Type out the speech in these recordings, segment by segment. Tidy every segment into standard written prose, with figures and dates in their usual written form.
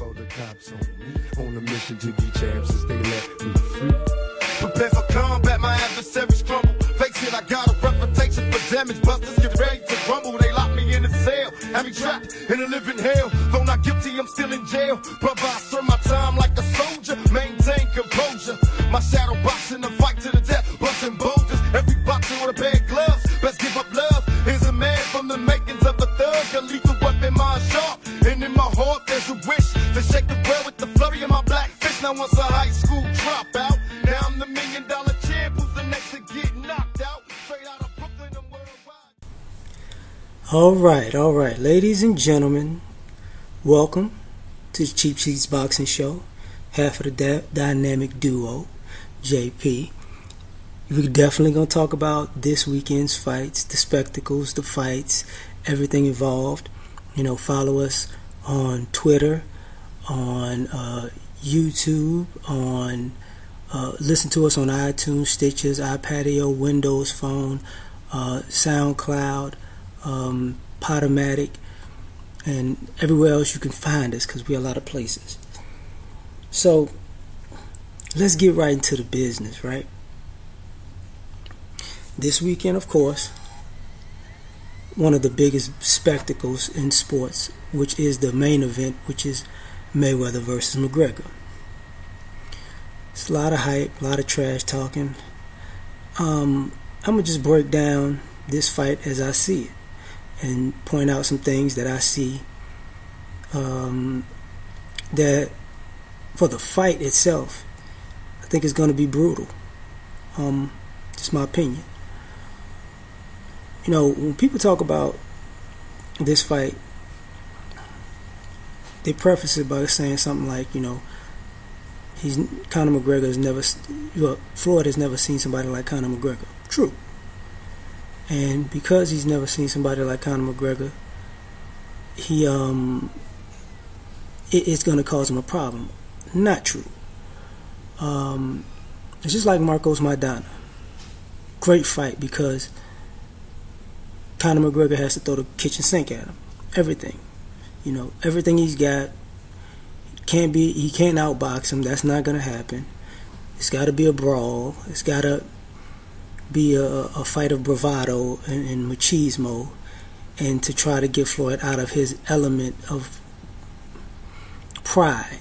called the cops on me. On a mission to be champs since they let me free. Prepare for combat, my adversaries crumble. Face it, I got a reputation for damage. Busters get ready to rumble. They lock me in a cell, have me trapped in a living hell. Though not guilty, I'm still in jail. Brother, I serve my time like a soldier. Maintain composure. My shadow boxing the fight to the death. Busting boulders. Every boxer with a pair of gloves. Best give up love. Here's a man from the makings of a thug. A lethal weapon, mind sharp. And in my heart, there's a wish to shake the world with the flurry of my black fist. Now once a high school dropout, now I'm the $1 million champ. Who's the next to get knocked out? Straight out of Brooklyn and worldwide. All right, ladies and gentlemen, welcome to the Cheap Seats Boxing Show. Half of the dynamic duo, JP. We're definitely going to talk about this weekend's fights, the spectacles, the fights, everything involved. You know, follow us on Twitter, on YouTube, on listen to us on iTunes, Stitches, iPaddio, Windows Phone, SoundCloud, Podomatic, and everywhere else you can find us, because we're a lot of places. So let's get right into the business, right? This weekend, of course, one of the biggest spectacles in sports, which is the main event, which is Mayweather versus McGregor. It's a lot of hype, a lot of trash talking. I'm going to just break down this fight as I see it and point out some things that I see that for the fight itself, I think it's going to be brutal. Just my opinion. You know, when people talk about this fight, they preface it by saying something like, you know, Conor McGregor has never, Floyd has never seen somebody like Conor McGregor. True. And because he's never seen somebody like Conor McGregor, it's going to cause him a problem. Not true. It's just like Marcos Maidana. Great fight because Conor McGregor has to throw the kitchen sink at him. Everything. You know, everything he's got. He can't outbox him. That's not going to happen. It's got to be a brawl. It's got to be a fight of bravado and machismo, and to try to get Floyd out of his element of pride.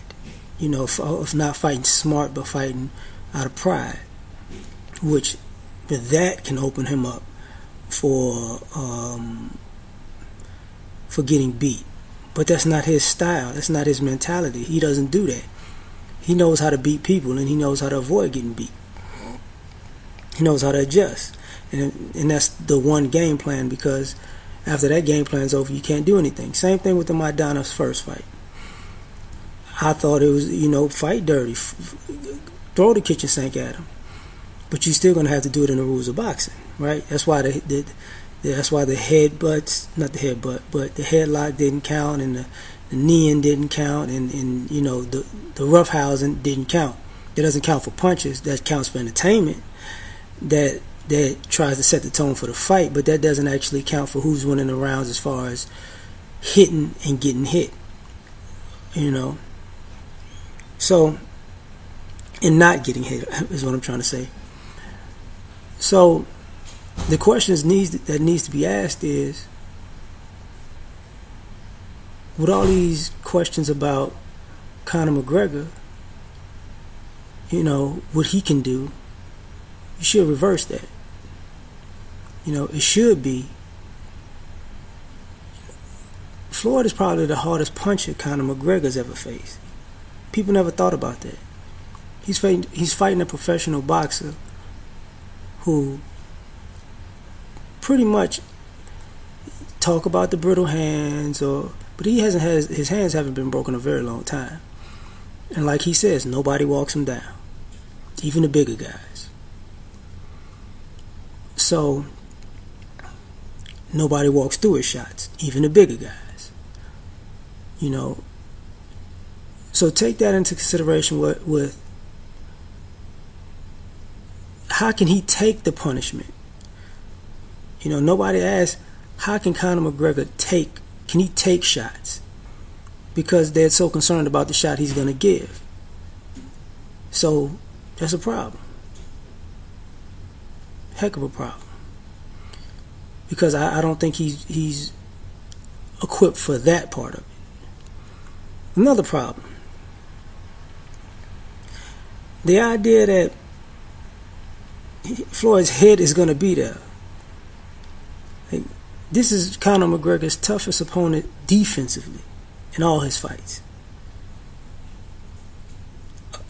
You know, of not fighting smart, but fighting out of pride, which that can open him up for getting beat. But that's not his style. That's not his mentality. He doesn't do that. He knows how to beat people, and he knows how to avoid getting beat. He knows how to adjust. And that's the one game plan, because after that game plan's over, you can't do anything. Same thing with the Maidana's first fight. I thought it was, you know, fight dirty. Throw the kitchen sink at him. But you're still going to have to do it in the rules of boxing, right? That's why that's why the headbutts, not the headbutt, but the headlock didn't count, and the knee-in didn't count, and you know, the roughhousing didn't count. It doesn't count for punches. That counts for entertainment. That tries to set the tone for the fight, but that doesn't actually count for who's winning the rounds as far as hitting and getting hit. You know? So, and not getting hit is what I'm trying to say. So, the question that needs to be asked is, with all these questions about Conor McGregor, you know, what he can do, you should reverse that. You know, it should be, Floyd is probably the hardest puncher Conor McGregor's ever faced. People never thought about that. He's fighting a professional boxer who pretty much talk about the brittle hands, but his hands haven't been broken a very long time. And like he says, nobody walks him down, even the bigger guys. So nobody walks through his shots, even the bigger guys. You know, so take that into consideration with how can he take the punishment? You know, nobody asks, how can Conor McGregor take shots? because they're so concerned about the shot he's going to give. So that's a problem. Heck of a problem. Because I don't think he's equipped for that part of it. Another problem. The idea that Floyd's head is going to be there. Like, this is Conor McGregor's toughest opponent defensively in all his fights.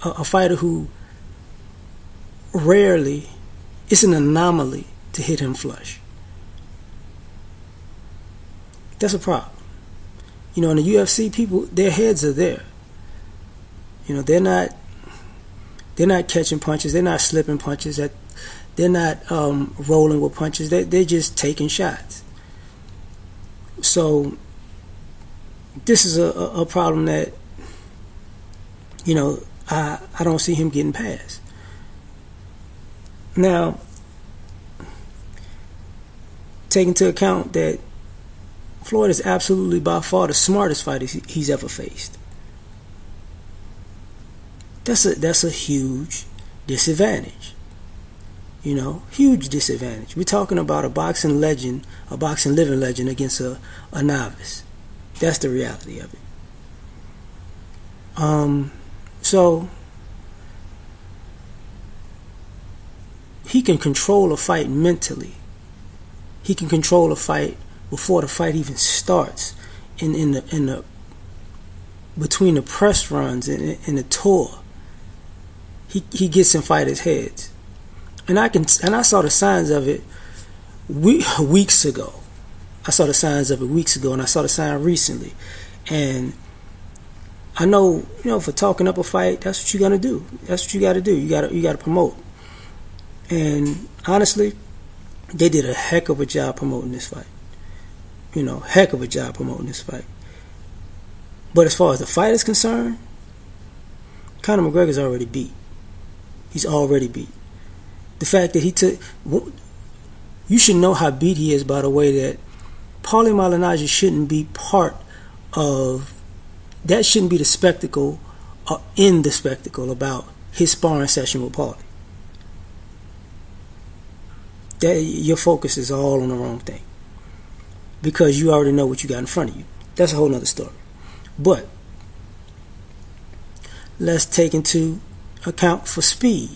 A fighter who rarely, it's an anomaly to hit him flush. That's a problem. You know, in the UFC, people, their heads are there. You know, they're not catching punches. They're not slipping punches. They're not rolling with punches. They're just taking shots. So this is a problem that, you know, I don't see him getting past. Now, take into account that Floyd is absolutely by far the smartest fighter he's ever faced. That's a huge disadvantage. You know, huge disadvantage. We're talking about a boxing legend, a boxing living legend against a novice. That's the reality of it. So he can control a fight mentally. He can control a fight before the fight even starts. In the between the press runs and the tour, he gets in fighters' heads, and I saw the signs of it weeks ago. I saw the signs of it weeks ago, and I saw the sign recently. And I know, you know, for talking up a fight, that's what you're gonna do. That's what you got to do. You got to promote. And honestly, they did a heck of a job promoting this fight. You know, heck of a job promoting this fight. But as far as the fight is concerned, Conor McGregor's already beat. He's already beat. The fact that he took... You should know how beat he is by the way that Paulie Malignaggi shouldn't be part of... That shouldn't be the spectacle or in the spectacle about his sparring session with Paulie. That your focus is all on the wrong thing. Because you already know what you got in front of you. That's a whole nother story. But let's take into account for speed.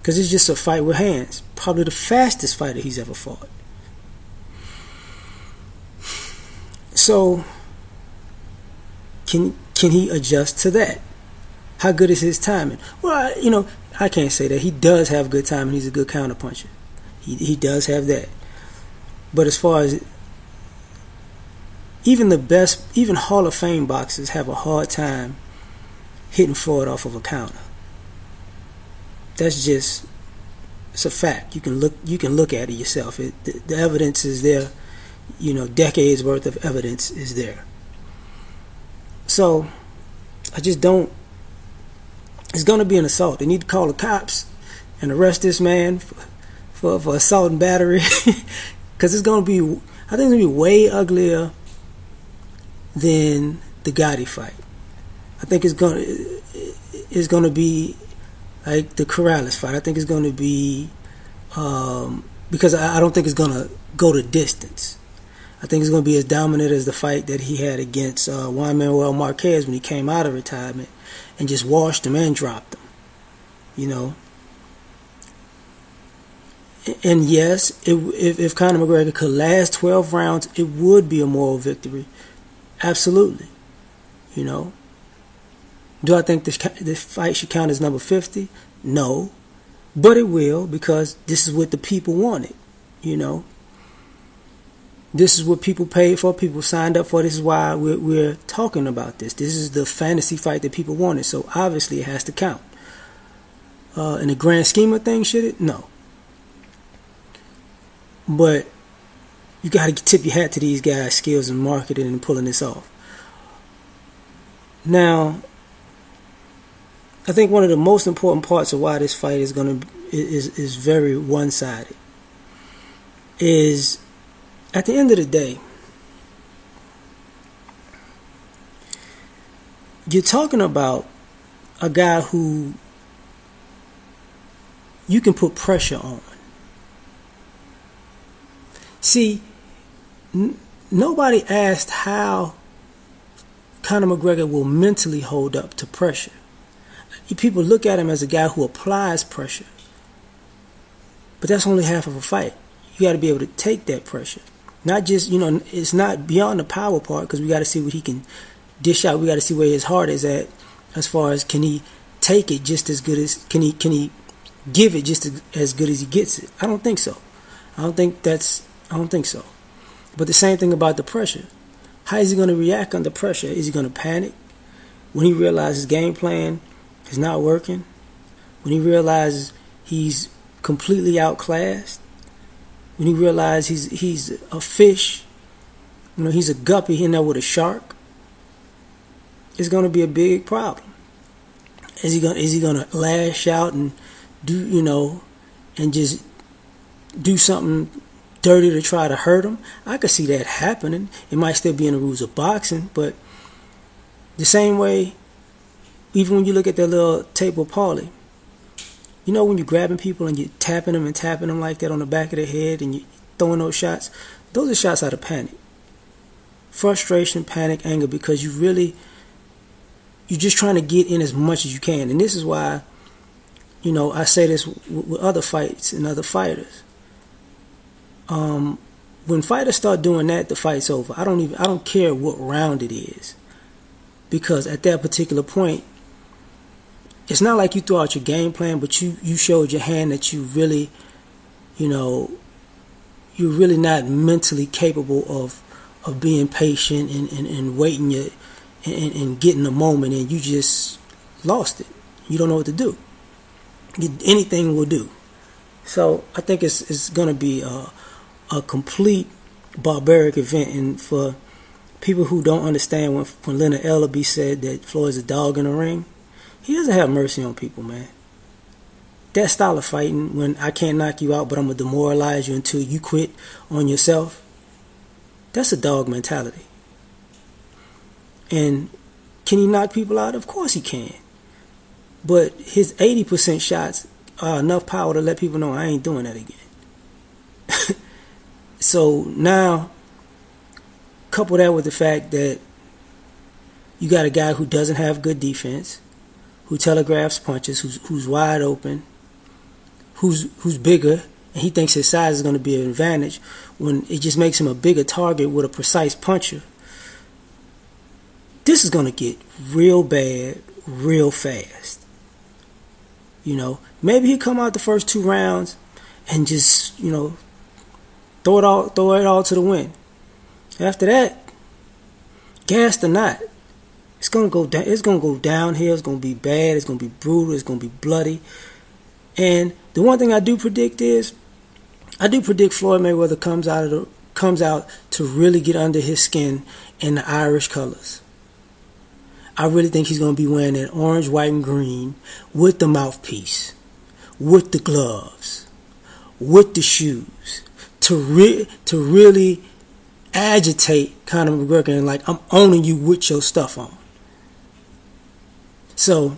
Because it's just a fight with hands. Probably the fastest fighter he's ever fought. So can he adjust to that? How good is his timing? Well, you know, I can't say that. He does have good timing. He's a good counterpuncher. He does have that. But as far as even the best, even Hall of Fame boxers have a hard time hitting Floyd off of a counter. That's just, it's a fact. You can look at it yourself. The evidence is there. You know, decades worth of evidence is there. So I just don't. It's going to be an assault. They need to call the cops and arrest this man for assault and battery. Because it's going to be, I think it's going to be way uglier than the Gotti fight. I think it's going to be like the Corrales fight. I think it's going to be, because I don't think it's going to go the distance. I think it's going to be as dominant as the fight that he had against Juan Manuel Marquez when he came out of retirement and just washed him and dropped him. You know. And yes, if Conor McGregor could last 12 rounds, it would be a moral victory. Absolutely. You know. Do I think this fight should count as number 50? No. But it will, because this is what the people wanted. You know. This is what people paid for, people signed up for. This is why we're talking about this. This is the fantasy fight that people wanted. So obviously it has to count. In the grand scheme of things, should it? No. But you got to tip your hat to these guys' skills in marketing and pulling this off. Now, I think one of the most important parts of why this fight is is very one-sided is, at the end of the day, you're talking about a guy who you can put pressure on. See, nobody asked how Conor McGregor will mentally hold up to pressure. People look at him as a guy who applies pressure. But that's only half of a fight. You got to be able to take that pressure. Not just, it's not beyond the power part, because we got to see what he can dish out. We got to see where his heart is at, as far as can he take it just as good as, can he give it just as good as he gets it. I don't think so. I don't think so. But the same thing about the pressure. How is he going to react under pressure? Is he going to panic when he realizes his game plan is not working? When he realizes he's completely outclassed? When he realizes he's a fish, he's a guppy in there with a shark? It's going to be a big problem. Is he going to lash out and do and just do something dirty to try to hurt him? I could see that happening. It might still be in the rules of boxing, but the same way, even when you look at that little tape of Paulie, when you're grabbing people and you're tapping them like that on the back of the head and you're throwing those are shots out of panic. Frustration, panic, anger, because you're just trying to get in as much as you can. And this is why, I say this with other fights and other fighters. When fighters start doing that, the fight's over. I don't care what round it is, because at that particular point, it's not like you throw out your game plan, but you showed your hand that you really, you're really not mentally capable of being patient and waiting and getting the moment, and you just lost it. You don't know what to do. Anything will do. So I think it's going to be a complete barbaric event. And for people who don't understand, when Leonard Ellerbe said that Floyd's a dog in the ring, he doesn't have mercy on people, man. That style of fighting, when I can't knock you out, but I'm going to demoralize you until you quit on yourself, that's a dog mentality. And can he knock people out? Of course he can. But his 80% shots are enough power to let people know I ain't doing that again. So now, couple that with the fact that you got a guy who doesn't have good defense, who telegraphs punches, who's wide open, who's bigger, and he thinks his size is going to be an advantage when it just makes him a bigger target with a precise puncher. This is going to get real bad real fast. Maybe he come out the first 2 rounds and just, throw it all to the wind. After that, gassed or not, it's gonna go down. It's gonna go downhill. It's gonna be bad. It's gonna be brutal. It's gonna be bloody. And the one thing I do predict is, I do predict Floyd Mayweather comes out to really get under his skin in the Irish colors. I really think he's gonna be wearing that orange, white, and green with the mouthpiece, with the gloves, with the shoes, to really agitate Conor McGregor and like, I'm owning you with your stuff on. So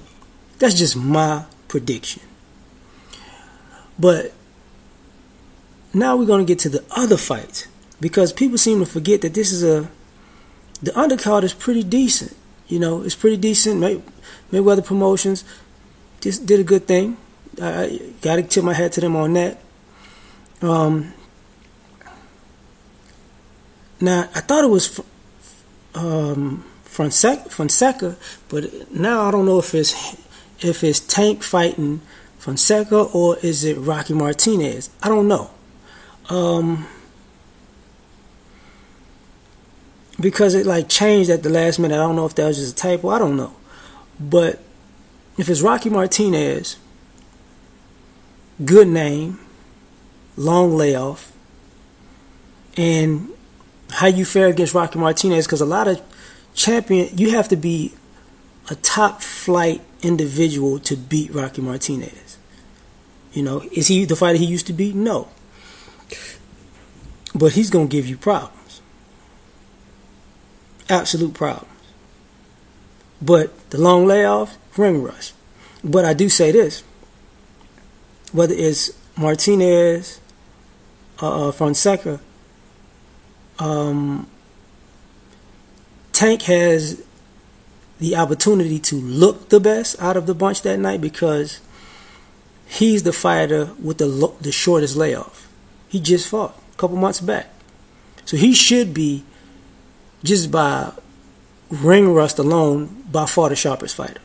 that's just my prediction. But now we're going to get to the other fights, because people seem to forget that the undercard is pretty decent. It's pretty decent. Mayweather Promotions just did a good thing. I got to tip my hat to them on that. Now, I thought it was Fonseca, but now I don't know if it's Tank fighting Fonseca or is it Rocky Martinez. I don't know. Because it changed at the last minute. I don't know if that was just a typo. I don't know. But if it's Rocky Martinez, good name, long layoff, and how you fare against Rocky Martinez, because a lot of you have to be a top flight individual to beat Rocky Martinez. Is he the fighter he used to be? No. But he's going to give you problems. Absolute problems. But the long layoff, ring rust. But I do say this, whether it's Martinez, Fonseca, Tank has the opportunity to look the best out of the bunch that night because he's the fighter with the shortest layoff. He just fought a couple months back. So he should be, just by ring rust alone, by far the sharpest fighter.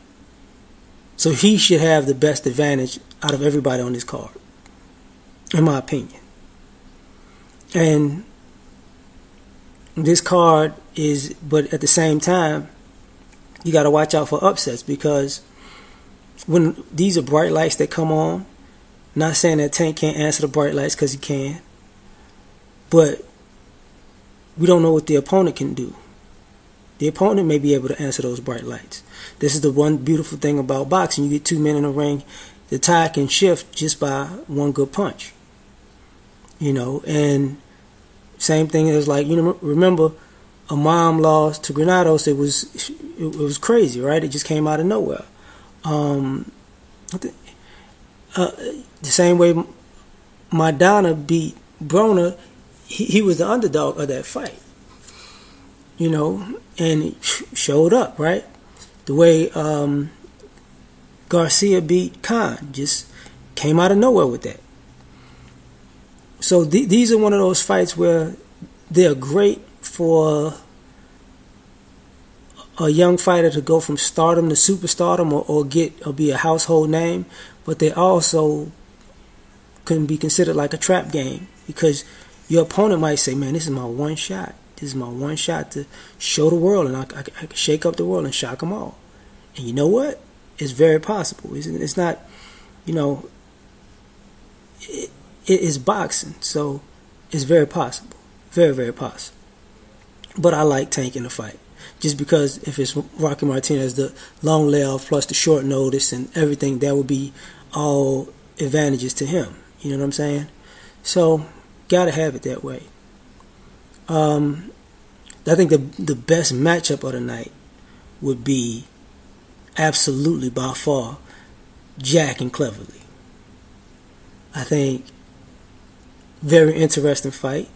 So he should have the best advantage out of everybody on this card, in my opinion. And this card is, but at the same time, you got to watch out for upsets because when these are bright lights that come on, not saying that Tank can't answer the bright lights because he can, but we don't know what the opponent can do. The opponent may be able to answer those bright lights. This is the one beautiful thing about boxing. You get two men in a ring, the tide can shift just by one good punch. You know, and same thing as like, you know, remember a mom lost to Granados. It was crazy, right? It just came out of nowhere. The same way Maidana beat Broner, he was the underdog of that fight. You know, and he showed up, right? The way Garcia beat Khan, just came out of nowhere with that. So these are one of those fights where they're great for a young fighter to go from stardom to superstardom or be a household name, but they also can be considered like a trap game because your opponent might say, man, this is my one shot. This is my one shot to show the world, and I can shake up the world and shock them all. And you know what? It's very possible. It's not, you know, it is boxing, so it's very possible. Very, very possible. But I like Tank in the fight. Just because if it's Rocky Martinez, the long layoff plus the short notice and everything, that would be all advantages to him. You know what I'm saying? So, gotta have it that way. I think the best matchup of the night would be absolutely by far Jack and Cleverly. I think very interesting fight.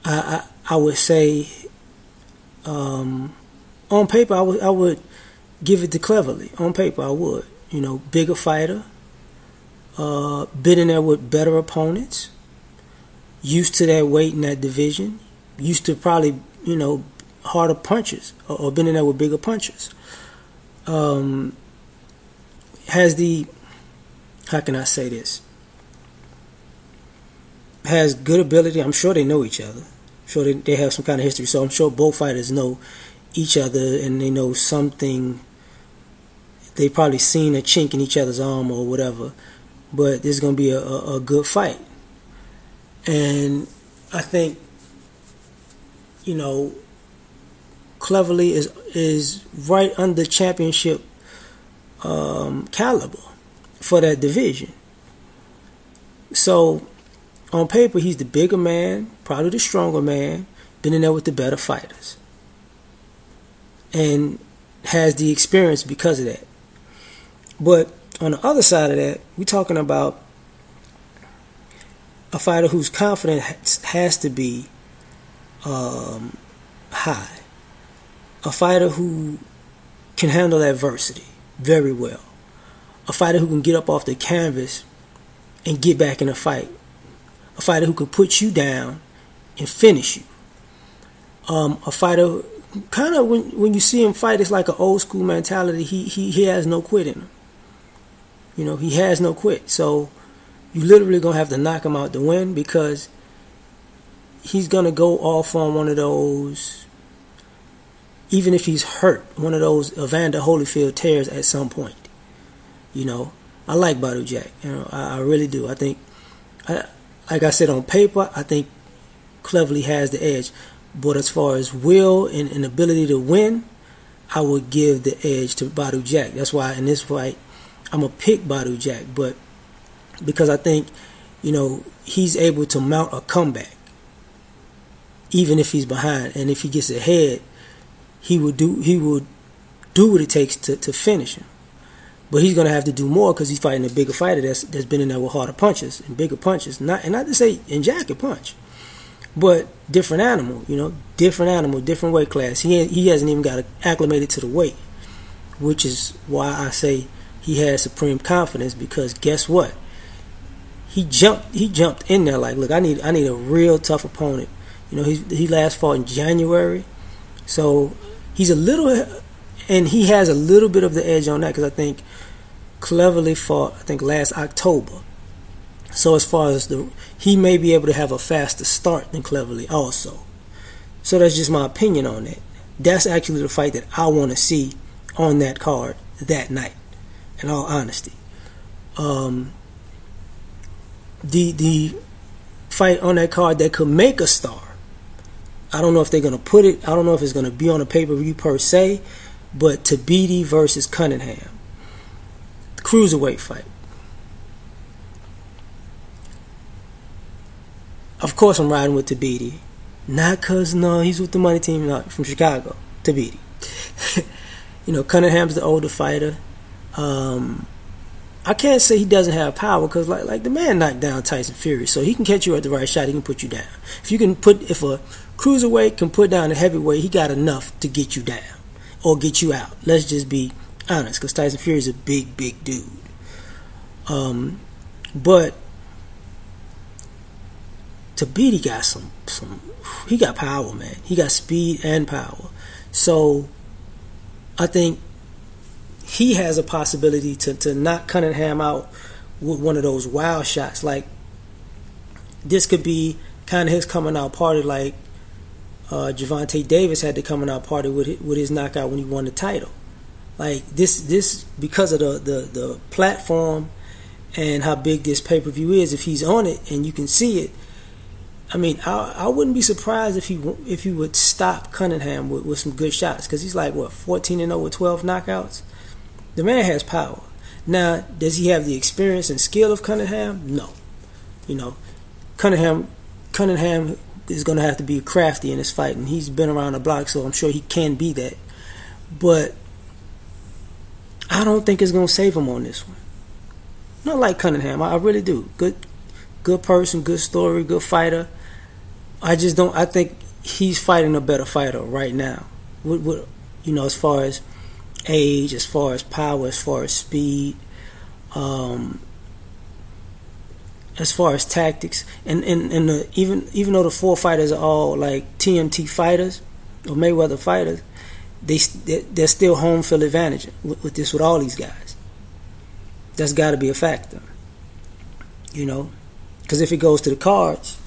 I would say on paper I would give it to Cleverly. On paper I would. You know, bigger fighter, been in there with better opponents, used to that weight in that division, used to probably, you know, harder punches or been in there with bigger punches. Has the, how can I say this? Has good ability. I'm sure they know each other. I'm sure they have some kind of history. So I'm sure both fighters know each other and they know something. They probably seen a chink in each other's arm or whatever. But this is going to be a good fight. And I think, you know, Cleverly is right under championship caliber for that division. So on paper, he's the bigger man, probably the stronger man, been in there with the better fighters, and has the experience because of that. But on the other side of that, we're talking about a fighter whose confidence has to be high. A fighter who can handle adversity very well. A fighter who can get up off the canvas and get back in a fight. A fighter who can put you down and finish you. A fighter, kind of when you see him fight, it's like an old school mentality. He has no quit in him. You know, he has no quit. So you literally going to have to knock him out to win because he's going to go off on one of those, even if he's hurt, one of those Evander Holyfield tears at some point. You know, I like Badou Jack. You know, I really do. I think, like I said, on paper, I think Cleverly has the edge. But as far as will and ability to win, I would give the edge to Badou Jack. That's why in this fight, I'm going to pick Badou Jack. But because I think, you know, he's able to mount a comeback, even if he's behind. And if he gets ahead, he would do what it takes to finish him. But he's gonna have to do more because he's fighting a bigger fighter that's been in there with harder punches and bigger punches. Not to say and Jack can punch, but different animal. Different animal, different weight class. He hasn't even got acclimated to the weight, which is why I say he has supreme confidence. Because guess what? He jumped in there like, look, I need a real tough opponent. He last fought in January, so he's a little, and he has a little bit of the edge on that because I think Cleverly fought last October. So as far as he may be able to have a faster start than Cleverly also. So that's just my opinion on that. That's actually the fight that I want to see on that card that night, in all honesty. The fight on that card that could make a star, I don't know if they're going to put it, I don't know if it's going to be on a pay-per-view per se, but Tabiti versus Cunningham. The cruiserweight fight. Of course I'm riding with Tabiti. Not because, no, he's with the money team from Chicago. Tabiti. Cunningham's the older fighter. I can't say he doesn't have power because like the man knocked down Tyson Fury, so he can catch you at the right shot. He can put you down. If a cruiserweight can put down a heavyweight, he got enough to get you down or get you out. Let's just be honest, because Tyson Fury is a big dude. But Tabiti got he got power, man. He got speed and power. So I think he has a possibility to knock Cunningham out with one of those wild shots. Like, this could be kind of his coming out party, like Gervonta Davis had the coming out party with his knockout when he won the title. Like, this because of the platform and how big this pay-per-view is, if he's on it and you can see it, I mean, I wouldn't be surprised if he would stop Cunningham with some good shots, because he's like, 14-0 with 12 knockouts? The man has power. Now, does he have the experience and skill of Cunningham? No. Cunningham is going to have to be crafty in his fight, and he's been around the block, so I'm sure he can be that. But I don't think it's going to save him on this one. Not like Cunningham. I really do. Good person, good story, good fighter. I think he's fighting a better fighter right now. As far as age, as far as power, as far as speed, as far as tactics, and even though the four fighters are all like TMT fighters or Mayweather fighters, they're still home field advantage with all these guys. That's got to be a factor, because if it goes to the cards,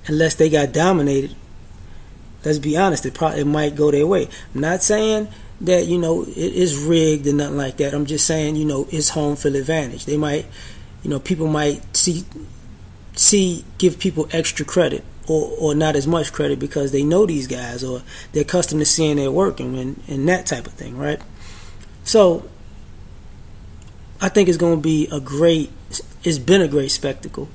unless they got dominated, let's be honest, it might go their way. I'm not saying that, it is rigged and nothing like that. I'm just saying, it's home field advantage. They might, people might give people extra credit or not as much credit because they know these guys or they're accustomed to seeing their work and that type of thing, right? So I think it's going to be it's been a great spectacle.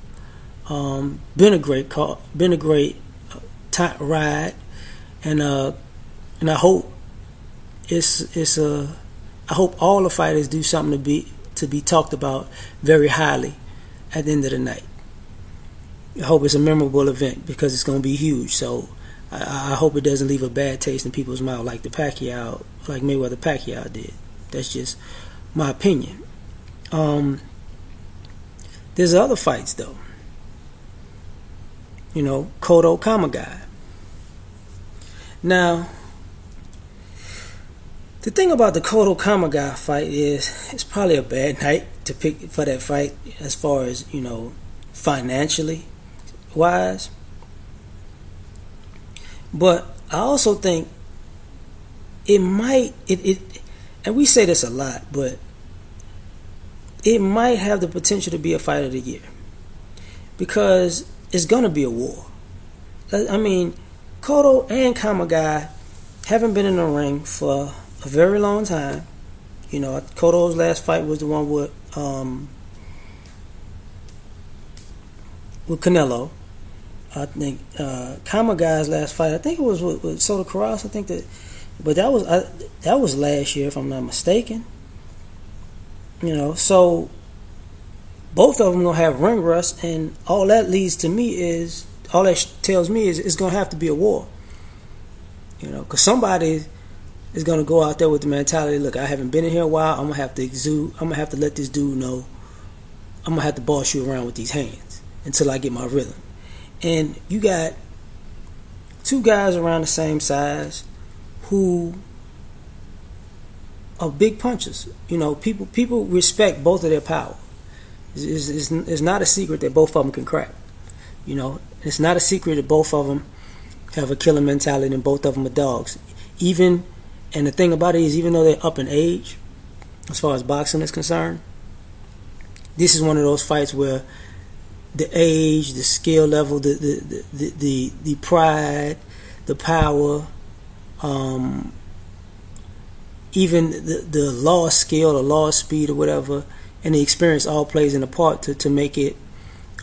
Been a great call, been a great ride. And I hope I hope all the fighters do something to be talked about very highly at the end of the night. I hope it's a memorable event because it's going to be huge. So I hope it doesn't leave a bad taste in people's mouth like Mayweather Pacquiao did. That's just my opinion. There's other fights though. Cotto Kamagai. Now, the thing about the Cotto Kamagai fight is it's probably a bad night to pick for that fight as far as, financially wise. But I also think it might, and we say this a lot, but it might have the potential to be a fight of the year. Because it's going to be a war. I mean, Cotto and Kamagai haven't been in the ring for a very long time. Cotto's last fight was the one with Canelo. I think Kamagai's last fight, I think it was with Soto Karass. I think that, but that was last year, if I'm not mistaken. So both of them gonna have ring rust, and all that tells me is it's gonna have to be a war. Because somebody is gonna go out there with the mentality, look, I haven't been in here a while. I'm gonna have to let this dude know. I'm gonna have to boss you around with these hands until I get my rhythm. And you got two guys around the same size who are big punchers. People respect both of their power. It's not a secret that both of them can crack. It's not a secret that both of them have a killer mentality and both of them are dogs. And the thing about it is, even though they're up in age, as far as boxing is concerned, this is one of those fights where the age, the skill level, the pride, the power, even the lost skill or lost speed or whatever, and the experience all plays in a part to make it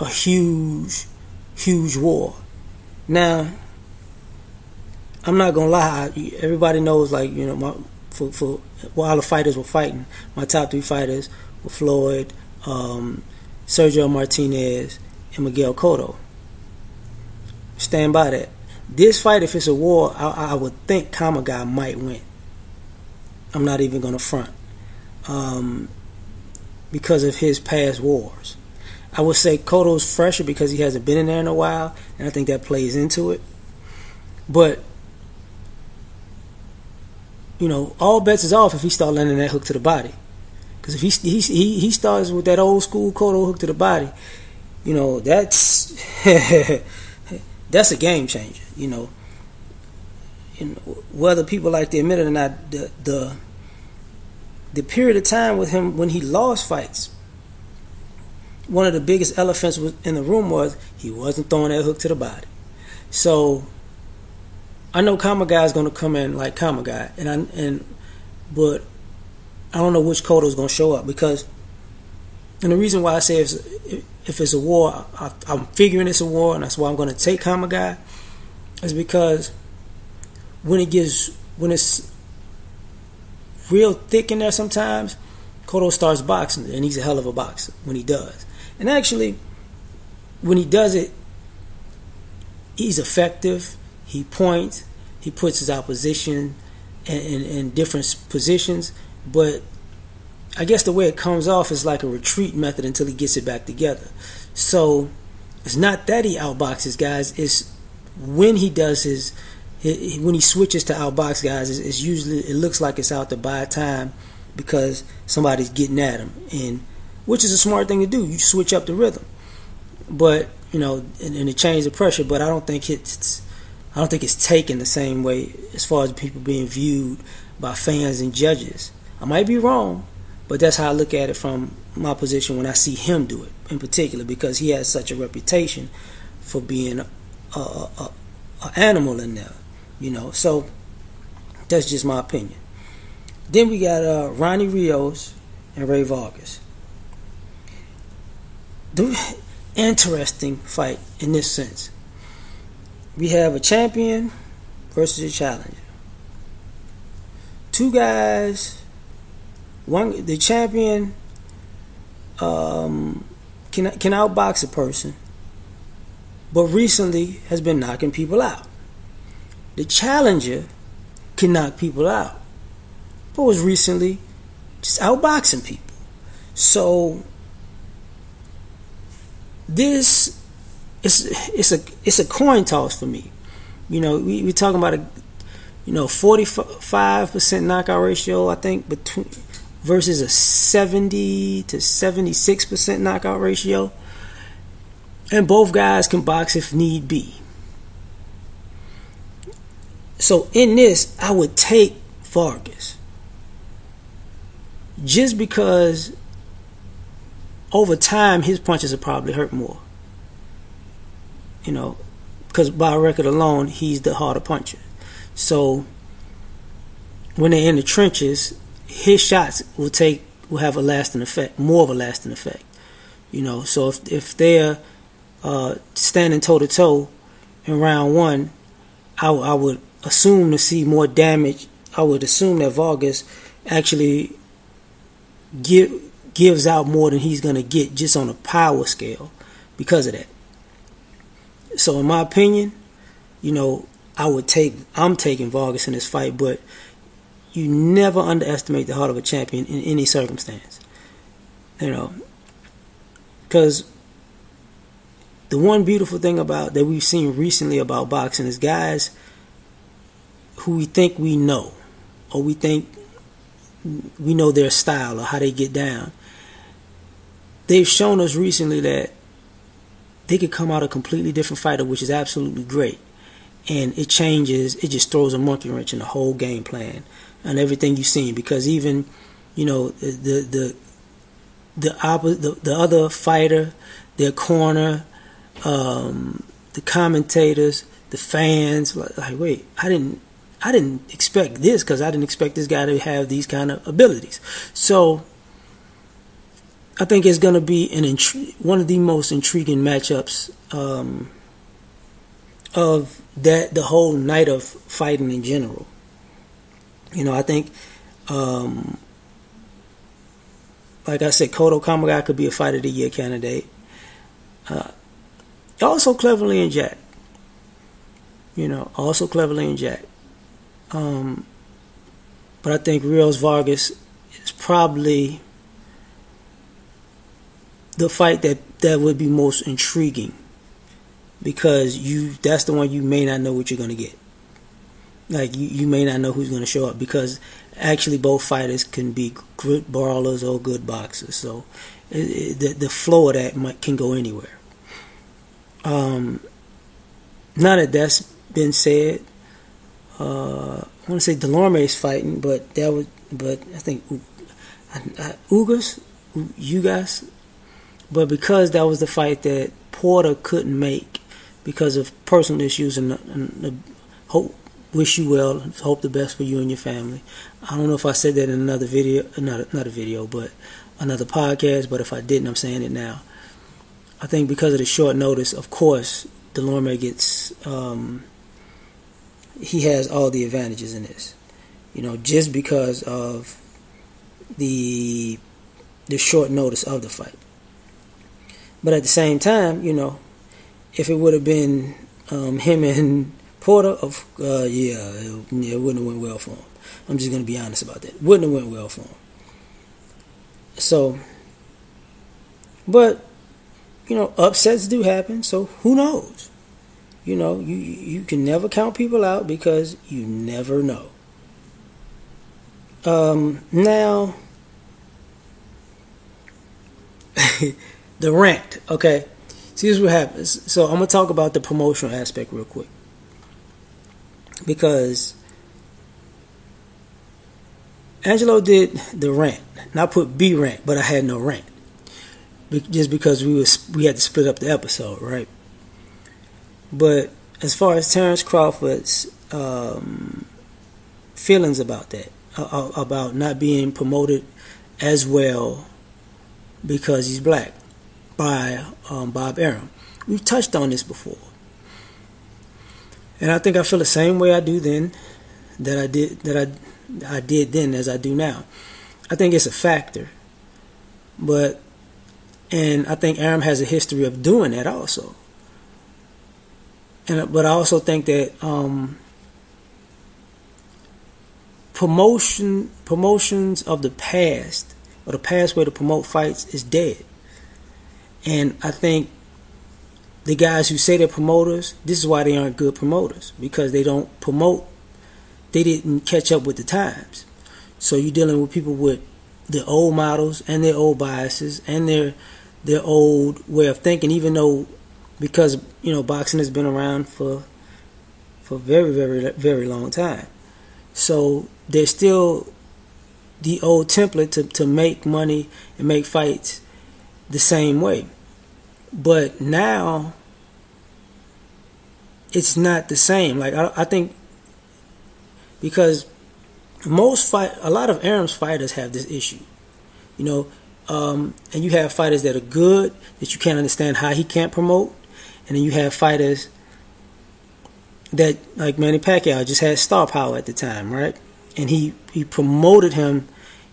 a huge war. Now, I'm not gonna lie. Everybody knows, for while the fighters were fighting, my top 3 fighters were Floyd, Sergio Martinez, and Miguel Cotto. Stand by that. This fight, if it's a war, I would think Kamagai might win. I'm not even gonna front, because of his past wars. I would say Cotto's fresher because he hasn't been in there in a while, and I think that plays into it. But all bets is off if he starts landing that hook to the body. Because if he starts with that old school Cotto hook to the body, that's that's a game changer. Whether people like to admit it or not, the period of time with him when he lost fights, one of the biggest elephants in the room was he wasn't throwing that hook to the body. So I know Kamagai is going to come in like Kamagai, but I don't know which Cotto is going to show up, and the reason why I say if it's a war, I'm figuring it's a war, and that's why I'm going to take Kamagai, is because when it's real thick in there sometimes, Cotto starts boxing, and he's a hell of a boxer when he does. And actually, when he does it, he's effective. He points, he puts his opposition in different positions, but I guess the way it comes off is like a retreat method until he gets it back together. So it's not that he outboxes guys, it's when he does when he switches to outbox guys, it's usually, it looks like it's out to buy time because somebody's getting at him, and which is a smart thing to do. You switch up the rhythm, but and it changes the pressure. But I don't think it's taken the same way as far as people being viewed by fans and judges. I might be wrong, but that's how I look at it from my position when I see him do it in particular, because he has such a reputation for being a animal in there, So that's just my opinion. Then we got Ronnie Rios and Ray Vargas. Interesting fight in this sense. We have a champion versus a challenger. Two guys. The champion can outbox a person, but recently has been knocking people out. The challenger can knock people out, but was recently just outboxing people. So this it's a coin toss for me. We're talking about a 45% knockout ratio, I think, versus a 70 to 76% knockout ratio, and both guys can box if need be. So in this, I would take Vargas, just because over time his punches will probably hurt more. Because by record alone, he's the harder puncher. So when they're in the trenches, his shots will have a lasting effect, more of a lasting effect. So if they're standing toe to toe in round one, I would assume to see more damage. I would assume that Vargas actually gives out more than he's going to get just on a power scale because of that. So in my opinion, I'm taking Vargas in this fight, but you never underestimate the heart of a champion in any circumstance. Because the one beautiful thing that we've seen recently about boxing is guys who we think we know, or we think we know their style or how they get down. They've shown us recently that they could come out a completely different fighter, which is absolutely great. And it just throws a monkey wrench in the whole game plan and everything you've seen. Because even, the other fighter, their corner, the commentators, the fans, like, wait, I didn't expect this, because I didn't expect this guy to have these kind of abilities. So I think it's going to be one of the most intriguing matchups of the whole night of fighting in general. I think, like I said, Cotto Kamagai could be a Fight of the Year candidate. Also Cleverly and Jack. Also Cleverly and Jack. But I think Rios Vargas is probably the fight that would be most intriguing, because that's the one you may not know what you're going to get. Like, you may not know who's going to show up, because actually both fighters can be good brawlers or good boxers. So the flow of that can go anywhere. Now that that's been said, I want to say Delorme is fighting, but I think Ugas. But because that was the fight that Porter couldn't make because of personal issues, and wish you well, hope the best for you and your family. I don't know if I said that in another video, not a video, but another podcast, but if I didn't, I'm saying it now. I think because of the short notice, of course, Delorme gets, he has all the advantages in this. Just because of the short notice of the fight. But at the same time, if it would have been him and Porter, it wouldn't have went well for him. I'm just going to be honest about that. Wouldn't have went well for him. So, but, upsets do happen, so who knows? You can never count people out, because you never know. Now, the rant, okay? See, this is what happens. So I'm going to talk about the promotional aspect real quick. Because Angelo did the rant. And I put B rant, but I had no rant. Just because we had to split up the episode, right? But as far as Terrence Crawford's feelings about that, about not being promoted as well because he's black, by Bob Arum. We've touched on this before. And I think I feel the same way I do then that I did then as I do now. I think it's a factor. And I think Arum has a history of doing that also. But I also think that promotions of the past, or the past way to promote fights, is dead. And I think the guys who say they're promoters, this is why they aren't good promoters, because they don't promote. They didn't catch up with the times. So you're dealing with people with their old models and their old biases and their old way of thinking, even though, because boxing has been around for a very, very, very long time. So there's still the old template to make money and make fights the same way. But now it's not the same. Like, I think, because a lot of Arum's fighters have this issue, and you have fighters that are good that you can't understand how he can't promote, and then you have fighters that, like Manny Pacquiao just had star power at the time, right? And he promoted him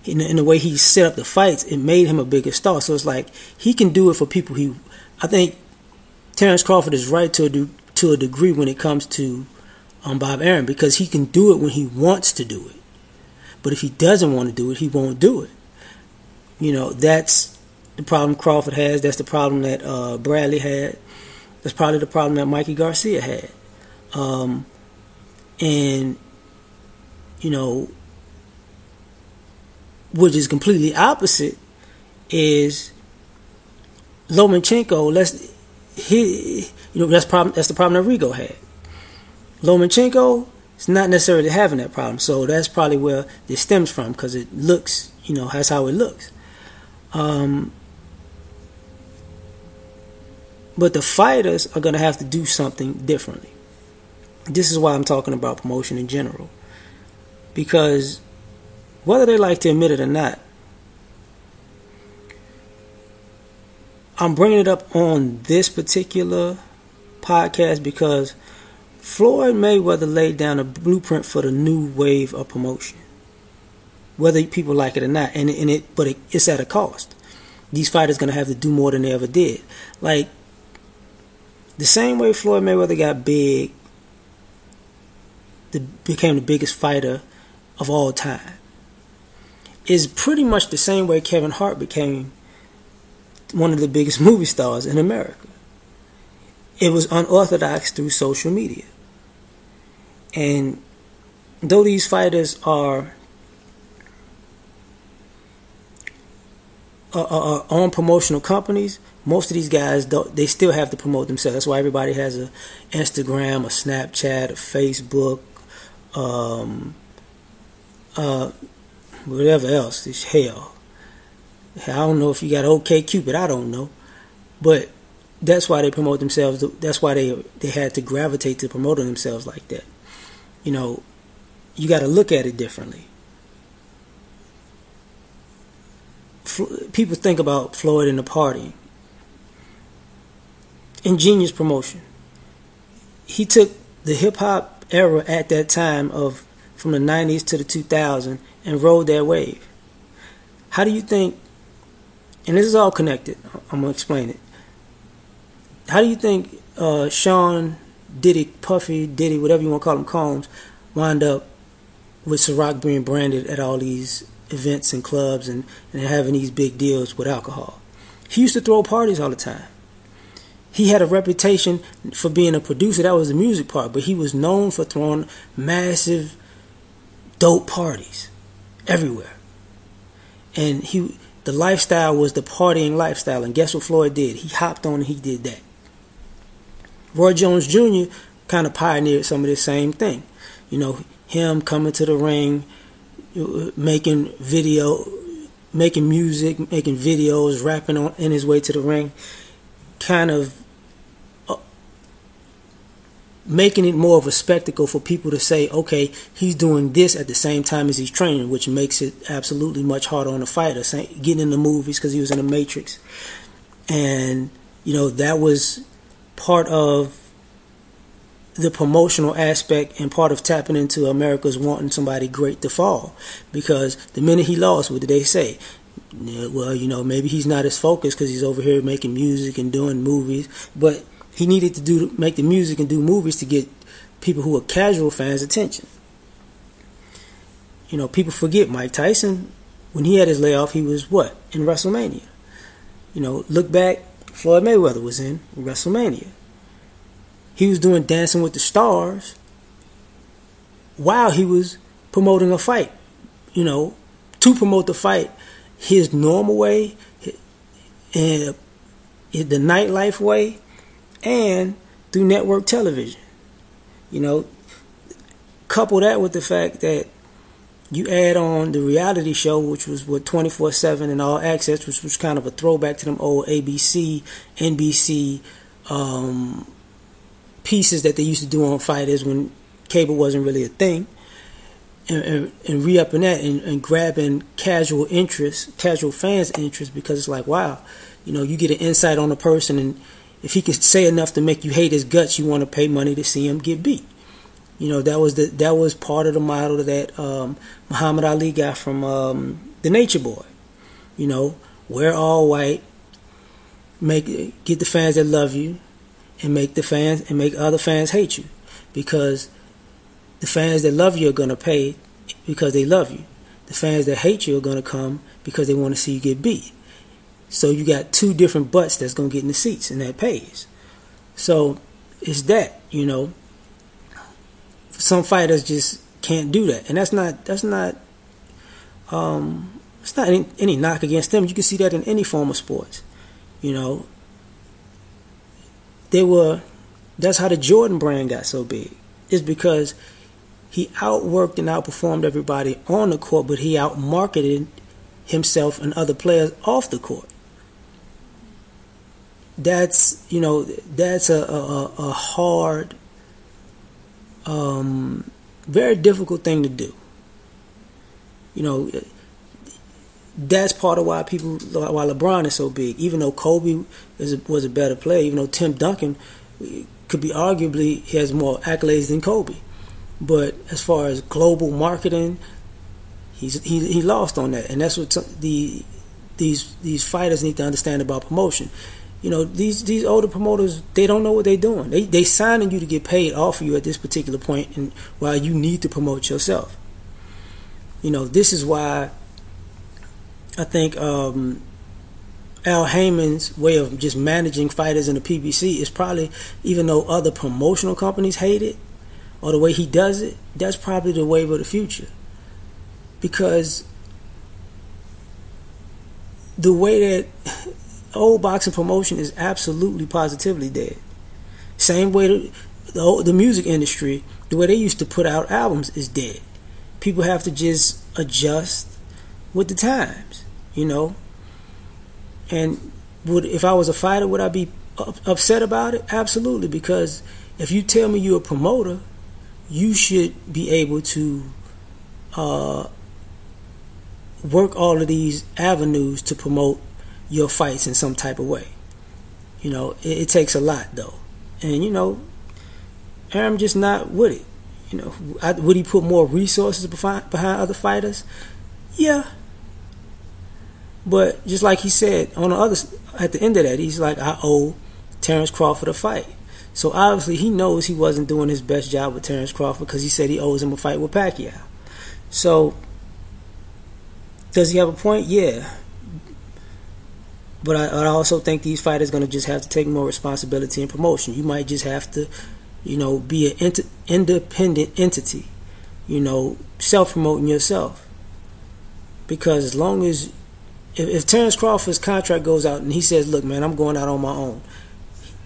in the way he set up the fights. It made him a bigger star. So it's like he can do it for people. I think Terrence Crawford is right to a degree when it comes to Bob Arum, because he can do it when he wants to do it. But if he doesn't want to do it, he won't do it. That's the problem Crawford has. That's the problem that Bradley had. That's probably the problem that Mikey Garcia had. And which is completely opposite is Lomachenko. That's the problem that Rigo had. Lomachenko is not necessarily having that problem, so that's probably where this stems from, because it looks, that's how it looks. But the fighters are going to have to do something differently. This is why I'm talking about promotion in general, because whether they like to admit it or not, I'm bringing it up on this particular podcast because Floyd Mayweather laid down a blueprint for the new wave of promotion, whether people like it or not, but it's at a cost. These fighters going to have to do more than they ever did. Like, the same way Floyd Mayweather got big, became the biggest fighter of all time, is pretty much the same way Kevin Hart became one of the biggest movie stars in America. It was unorthodox through social media. And though these fighters are on promotional companies, most of these guys, they still have to promote themselves. That's why everybody has an Instagram, a Snapchat, a Facebook, whatever else. It's hell. I don't know if you got OkCupid. I don't know. But that's why they promote themselves. That's why they had to gravitate to promoting themselves like that. You got to look at it differently. People think about Floyd and the party. Ingenious promotion. He took the hip-hop era at that time from the 90s to the 2000s and rode that wave. How do you think, and this is all connected, I'm going to explain it. How do you think Sean Diddy, Puffy, Diddy, whatever you want to call him, Combs, wound up with Ciroc being branded at all these events and clubs and having these big deals with alcohol? He used to throw parties all the time. He had a reputation for being a producer. That was the music part. But he was known for throwing massive, dope parties everywhere. And the lifestyle was the partying lifestyle. And guess what Floyd did? He hopped on and he did that. Roy Jones Jr. kind of pioneered some of the same thing. Him coming to the ring, making music, making videos, rapping in his way to the ring, kind of making it more of a spectacle for people to say, okay, he's doing this at the same time as he's training, which makes it absolutely much harder on the fighter. Getting in the movies because he was in the Matrix. And, that was part of the promotional aspect and part of tapping into America's wanting somebody great to fall. Because the minute he lost, what did they say? Well, maybe he's not as focused because he's over here making music and doing movies. But he needed to make the music and do movies to get people who are casual fans' attention. People forget Mike Tyson, when he had his layoff, he was what? In WrestleMania. Look back, Floyd Mayweather was in WrestleMania. He was doing Dancing with the Stars while he was promoting a fight. To promote the fight his normal way, and the nightlife way, and through network television. Couple that with the fact that you add on the reality show, which was 24/7 and All Access, which was kind of a throwback to them old ABC, NBC pieces that they used to do on fighters when cable wasn't really a thing, and re-upping that and grabbing casual fans' interest, because it's like, wow, you get an insight on a person, and if he can say enough to make you hate his guts, you want to pay money to see him get beat. That was part of the model that Muhammad Ali got from the Nature Boy. Wear all white, get the fans that love you, and make other fans hate you, because the fans that love you are gonna pay because they love you. The fans that hate you are gonna come because they want to see you get beat. So you got two different butts that's gonna get in the seats, and that pays. So it's that, Some fighters just can't do that, and it's not any knock against them. You can see that in any form of sports. That's how the Jordan brand got so big. It's because he outworked and outperformed everybody on the court, but he outmarketed himself and other players off the court. That's a hard, very difficult thing to do. That's part of why LeBron is so big. Even though Kobe was a better player, even though Tim Duncan could be arguably, he has more accolades than Kobe, but as far as global marketing, he lost on that, and that's what these fighters need to understand about promotion. These older promoters, they don't know what they're doing. They signing you to get paid off of you at this particular point, and while you need to promote yourself. This is why I think Al Heyman's way of just managing fighters in the PBC is probably, even though other promotional companies hate it, or the way he does it, that's probably the wave of the future. Because the way that old boxing promotion is absolutely positively dead. Same way the music industry, the way they used to put out albums, is dead. People have to just adjust with the times, And if I was a fighter, would I be upset about it? Absolutely, because if you tell me you're a promoter, you should be able to work all of these avenues to promote your fights in some type of way. It takes a lot, though. And, Arum just not with it. Would he put more resources behind other fighters? Yeah. But just like he said, at the end of that, he's like, I owe Terrence Crawford a fight. So obviously he knows he wasn't doing his best job with Terrence Crawford, because he said he owes him a fight with Pacquiao. So does he have a point? Yeah. But I also think these fighters are going to just have to take more responsibility in promotion. You might just have to, be an independent entity, self-promoting yourself. Because as long as, if Terrence Crawford's contract goes out and he says, look, man, I'm going out on my own,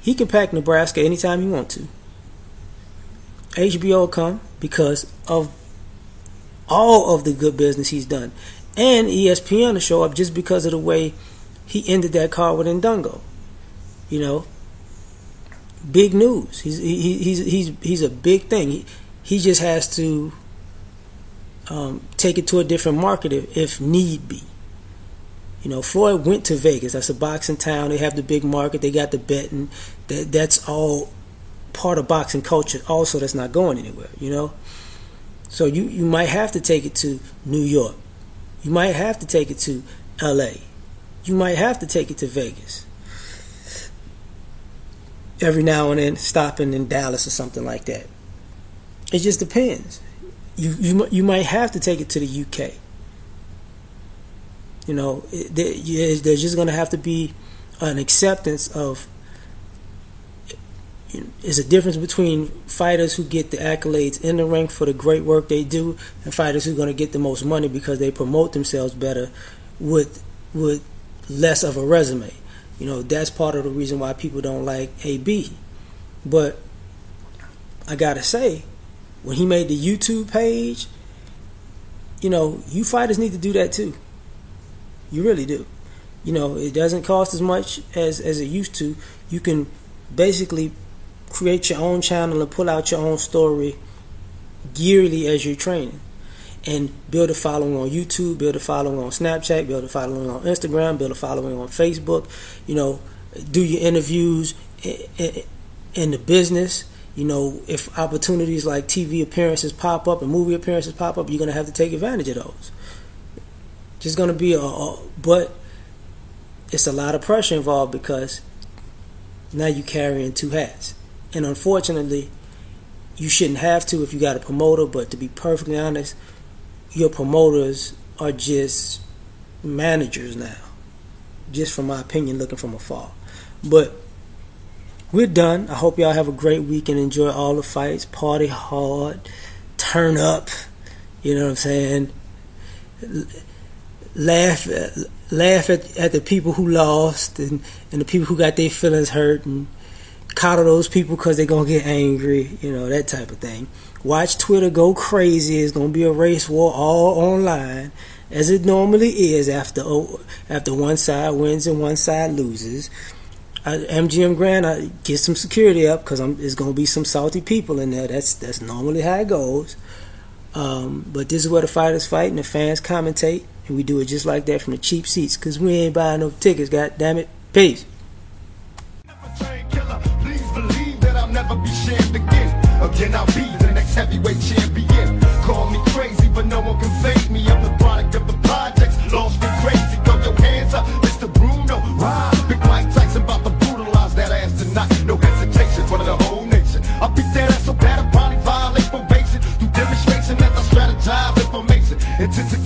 he can pack Nebraska anytime he wants to. HBO will come because of all of the good business he's done. And ESPN will show up just because of the way he ended that card with Ndungo. Big news. He's a big thing. He just has to take it to a different market if need be. Floyd went to Vegas. That's a boxing town. They have the big market. They got the betting. That's all part of boxing culture. Also, that's not going anywhere. So you might have to take it to New York. You might have to take it to LA. You might have to take it to Vegas. Every now and then, stopping in Dallas or something like that. It just depends. You might have to take it to the UK. There's just going to have to be an acceptance of. There's a difference between fighters who get the accolades in the ring for the great work they do, and fighters who are going to get the most money because they promote themselves better with less of a resume. That's part of the reason why people don't like AB. But I gotta say, when he made the YouTube page, you fighters need to do that too. You really do. It doesn't cost as much as it used to. You can basically create your own channel and pull out your own story yearly as you're training, and build a following on YouTube, build a following on Snapchat, build a following on Instagram, build a following on Facebook. Do your interviews in the business. You know, if opportunities like TV appearances pop up and movie appearances pop up, you're going to have to take advantage of those. Just going to be but it's a lot of pressure involved because now you're carrying two hats. And unfortunately, you shouldn't have to if you got a promoter, but to be perfectly honest, your promoters are just managers now. Just from my opinion, looking from afar. But we're done. I hope y'all have a great week and enjoy all the fights. Party hard. Turn up. You know what I'm saying? Laugh at the people who lost and the people who got their feelings hurt, and coddle those people because they're going to get angry. You know, that type of thing. Watch Twitter go crazy. It's going to be a race war all online, as it normally is after one side wins and one side loses. MGM Grand, get some security up because there's going to be some salty people in there. That's normally how it goes. But this is where the fighters fight and the fans commentate, and we do it just like that from the cheap seats because we ain't buying no tickets. God damn it! Peace. Please believe that I'll never be shamed again. Again, I'll be the next heavyweight champion. Call me crazy, but no one can fake me. I'm the product of the projects, lost and crazy. Throw your hands up, Mr. Bruno. Ride. Big Mike Tyson about to brutalize that ass tonight. No hesitation for the whole nation. I'll beat that ass so bad I'll probably violate probation. Through demonstration as I strategize information. Intensive